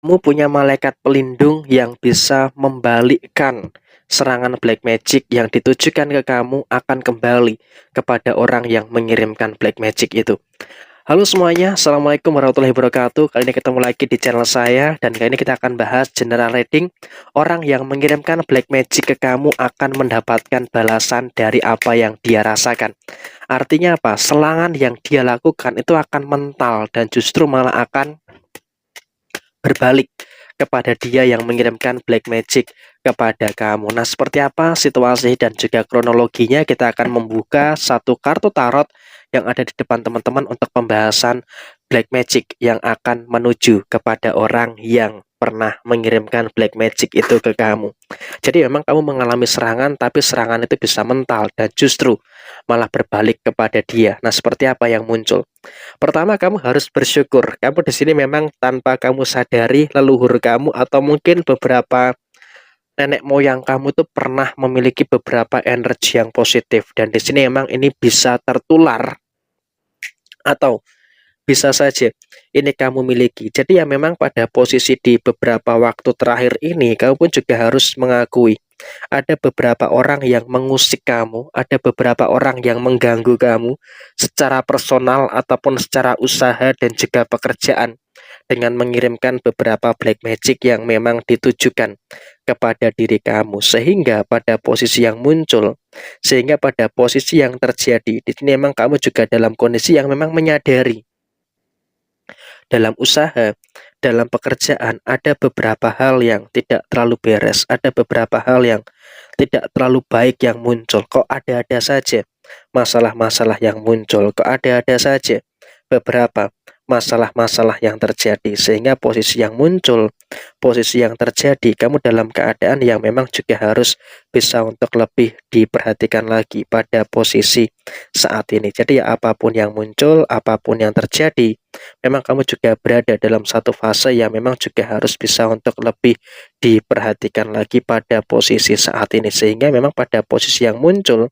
Kamu punya malaikat pelindung yang bisa membalikkan serangan black magic yang ditujukan ke kamu akan kembali kepada orang yang mengirimkan black magic itu. Halo semuanya, Assalamualaikum warahmatullahi wabarakatuh. Kali ini ketemu lagi di channel saya. Dan kali ini kita akan bahas general reading. Orang yang mengirimkan black magic ke kamu akan mendapatkan balasan dari apa yang dia rasakan. Artinya apa? Serangan yang dia lakukan itu akan mental dan justru malah akan berbalik kepada dia yang mengirimkan black magic kepada kamu. Nah, seperti apa situasi dan juga kronologinya, kita akan membuka satu kartu tarot yang ada di depan teman-teman untuk pembahasan black magic yang akan menuju kepada orang yang pernah mengirimkan black magic itu ke kamu. Jadi memang kamu mengalami serangan, tapi serangan itu bisa mental dan justru malah berbalik kepada dia. Nah, seperti apa yang muncul? Pertama, kamu harus bersyukur. Kamu di sini memang tanpa kamu sadari leluhur kamu atau mungkin beberapa nenek moyang kamu tuh pernah memiliki beberapa energi yang positif, dan di sini memang ini bisa tertular atau bisa saja ini kamu miliki. Jadi ya memang pada posisi di beberapa waktu terakhir ini, kamu pun juga harus mengakui ada beberapa orang yang mengusik kamu, ada beberapa orang yang mengganggu kamu secara personal ataupun secara usaha dan juga pekerjaan, dengan mengirimkan beberapa black magic yang memang ditujukan kepada diri kamu. Sehingga pada posisi yang muncul, sehingga pada posisi yang terjadi di sini memang kamu juga dalam kondisi yang memang menyadari dalam usaha, dalam pekerjaan, ada beberapa hal yang tidak terlalu beres, ada beberapa hal yang tidak terlalu baik yang muncul. Kok ada-ada saja masalah-masalah yang muncul, kok ada-ada saja beberapa masalah-masalah yang terjadi, sehingga posisi yang muncul, posisi yang terjadi, kamu dalam keadaan yang memang juga harus bisa untuk lebih diperhatikan lagi pada posisi saat ini. Jadi ya apapun yang muncul, apapun yang terjadi, memang kamu juga berada dalam satu fase yang memang juga harus bisa untuk lebih diperhatikan lagi pada posisi saat ini. Sehingga memang pada posisi yang muncul,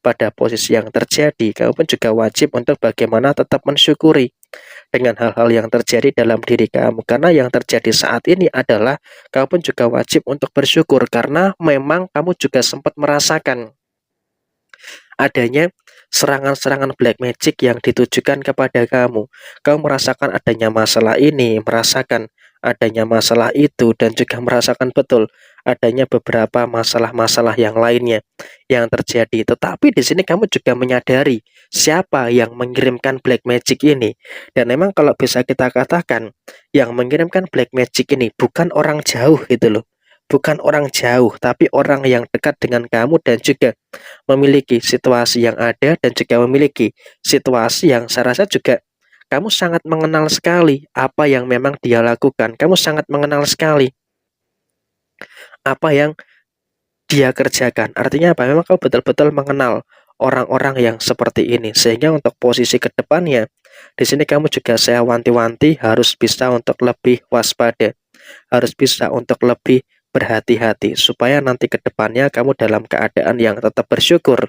pada posisi yang terjadi, kamu pun juga wajib untuk bagaimana tetap mensyukuri dengan hal-hal yang terjadi dalam diri kamu. Karena yang terjadi saat ini adalah kamu pun juga wajib untuk bersyukur, karena memang kamu juga sempat merasakan adanya serangan-serangan black magic yang ditujukan kepada kamu. Kamu merasakan adanya masalah ini, merasakan adanya masalah itu, dan juga merasakan betul adanya beberapa masalah-masalah yang lainnya yang terjadi. Tetapi di sini kamu juga menyadari siapa yang mengirimkan black magic ini. Dan memang kalau bisa kita katakan, yang mengirimkan black magic ini bukan orang jauh gitu loh. Bukan orang jauh, tapi orang yang dekat dengan kamu dan juga memiliki situasi yang ada dan juga memiliki situasi yang saya rasa juga kamu sangat mengenal sekali apa yang memang dia lakukan. Kamu sangat mengenal sekali apa yang dia kerjakan. Artinya apa? Memang kamu betul-betul mengenal orang-orang yang seperti ini. Sehingga untuk posisi kedepannya, di sini kamu juga saya wanti-wanti harus bisa untuk lebih waspada, harus bisa untuk lebih berhati-hati, supaya nanti ke depannya kamu dalam keadaan yang tetap bersyukur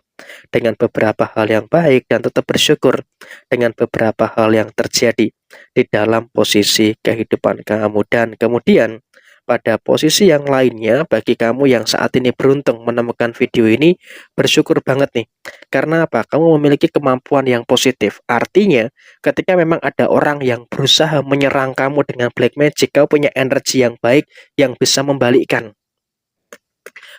dengan beberapa hal yang baik, dan tetap bersyukur dengan beberapa hal yang terjadi di dalam posisi kehidupan kamu. Dan kemudian pada posisi yang lainnya, bagi kamu yang saat ini beruntung menemukan video ini, bersyukur banget nih. Karena apa? Kamu memiliki kemampuan yang positif. Artinya, ketika memang ada orang yang berusaha menyerang kamu dengan black magic, kamu punya energi yang baik yang bisa membalikkan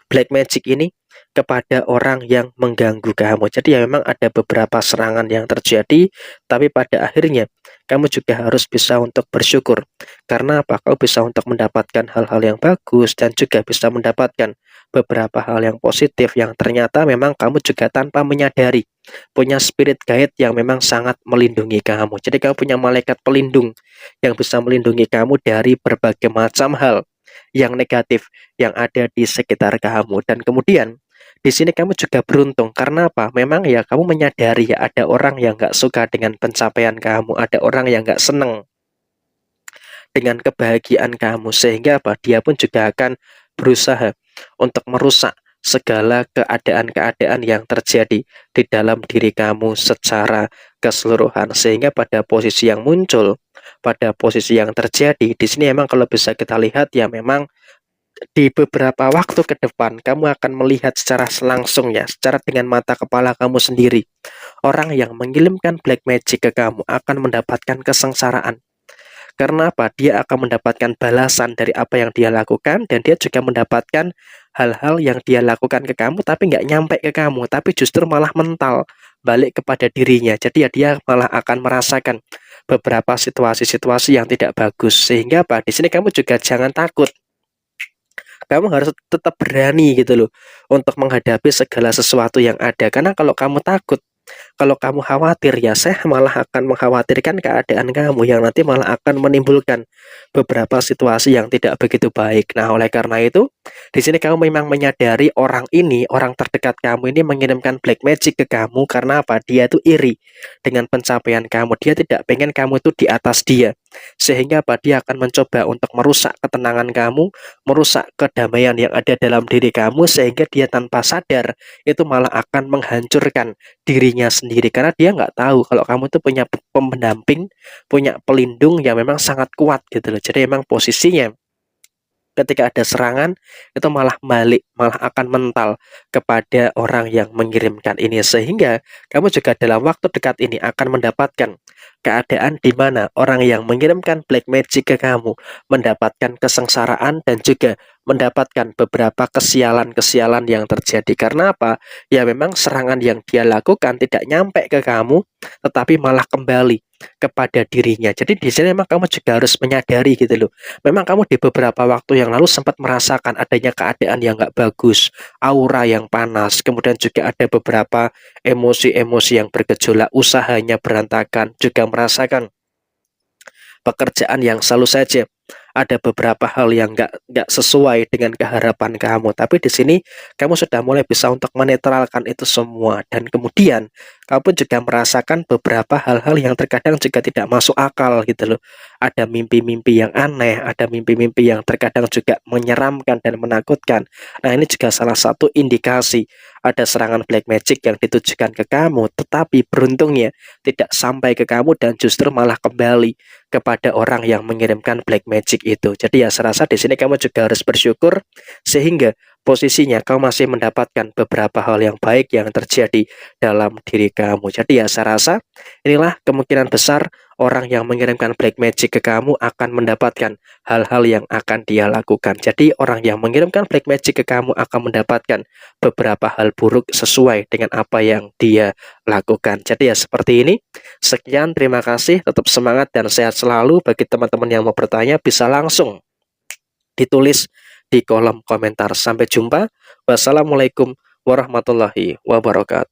black magic ini kepada orang yang mengganggu kamu. Jadi ya memang ada beberapa serangan yang terjadi, tapi pada akhirnya kamu juga harus bisa untuk bersyukur. Karena apa? Kau bisa untuk mendapatkan hal-hal yang bagus dan juga bisa mendapatkan beberapa hal yang positif yang ternyata memang kamu juga tanpa menyadari punya spirit guide yang memang sangat melindungi kamu. Jadi kamu punya malaikat pelindung yang bisa melindungi kamu dari berbagai macam hal yang negatif yang ada di sekitar kamu. Dan kemudian di sini kamu juga beruntung karena apa? Memang ya kamu menyadari ya ada orang yang gak suka dengan pencapaian kamu, ada orang yang gak seneng dengan kebahagiaan kamu, sehingga apa? Dia pun juga akan berusaha untuk merusak segala keadaan-keadaan yang terjadi di dalam diri kamu secara keseluruhan. Sehingga pada posisi yang muncul, pada posisi yang terjadi. Di sini emang kalau bisa kita lihat ya memang di beberapa waktu ke depan kamu akan melihat secara langsung ya, secara dengan mata kepala kamu sendiri. Orang yang mengirimkan black magic ke kamu akan mendapatkan kesengsaraan. Karena apa? Dia akan mendapatkan balasan dari apa yang dia lakukan, dan dia juga mendapatkan hal-hal yang dia lakukan ke kamu tapi nggak nyampe ke kamu, tapi justru malah mental balik kepada dirinya. Jadi ya dia malah akan merasakan beberapa situasi-situasi yang tidak bagus. Sehingga apa? Di sini kamu juga jangan takut. Kamu harus tetap berani gitu loh untuk menghadapi segala sesuatu yang ada. Karena kalau kamu takut, kalau kamu khawatir, ya saya malah akan mengkhawatirkan keadaan kamu yang nanti malah akan menimbulkan beberapa situasi yang tidak begitu baik. Nah, oleh karena itu, di sini kamu memang menyadari orang ini, orang terdekat kamu ini mengirimkan black magic ke kamu karena apa? Dia tuh iri dengan pencapaian kamu. Dia tidak pengen kamu itu di atas dia. Sehingga apa? Dia akan mencoba untuk merusak ketenangan kamu, merusak kedamaian yang ada dalam diri kamu, sehingga dia tanpa sadar itu malah akan menghancurkan dirinya sendiri, karena dia nggak tahu kalau kamu tuh punya pendamping, punya pelindung yang memang sangat kuat gitu loh. Jadi emang posisinya ketika ada serangan itu malah balik, malah akan mental kepada orang yang mengirimkan ini, sehingga kamu juga dalam waktu dekat ini akan mendapatkan keadaan di mana orang yang mengirimkan black magic ke kamu mendapatkan kesengsaraan dan juga mendapatkan beberapa kesialan-kesialan yang terjadi. Karena apa? Ya memang serangan yang dia lakukan tidak nyampe ke kamu, tetapi malah kembali kepada dirinya. Jadi di sini memang kamu juga harus menyadari gitu loh. Memang kamu di beberapa waktu yang lalu sempat merasakan adanya keadaan yang nggak bagus, aura yang panas, kemudian juga ada beberapa emosi-emosi yang bergejolak, usahanya berantakan, juga merasakan pekerjaan yang selalu saja ada beberapa hal yang nggak sesuai dengan keharapan kamu. Tapi di sini kamu sudah mulai bisa untuk menetralkan itu semua, dan kemudian kamu pun juga merasakan beberapa hal-hal yang terkadang juga tidak masuk akal gitu loh. Ada mimpi-mimpi yang aneh, ada mimpi-mimpi yang terkadang juga menyeramkan dan menakutkan. Nah, ini juga salah satu indikasi ada serangan black magic yang ditujukan ke kamu, tetapi beruntungnya tidak sampai ke kamu dan justru malah kembali kepada orang yang mengirimkan black magic itu. Jadi ya saya rasa di sini kamu juga harus bersyukur, sehingga posisinya kamu masih mendapatkan beberapa hal yang baik yang terjadi dalam diri kamu. Jadi ya saya rasa inilah kemungkinan besar orang yang mengirimkan black magic ke kamu akan mendapatkan hal-hal yang akan dia lakukan. Jadi orang yang mengirimkan black magic ke kamu akan mendapatkan beberapa hal buruk sesuai dengan apa yang dia lakukan. Jadi ya seperti ini. Sekian, terima kasih, tetap semangat dan sehat selalu. Bagi teman-teman yang mau bertanya bisa langsung ditulis di kolom komentar. Sampai jumpa. Wassalamualaikum warahmatullahi wabarakatuh.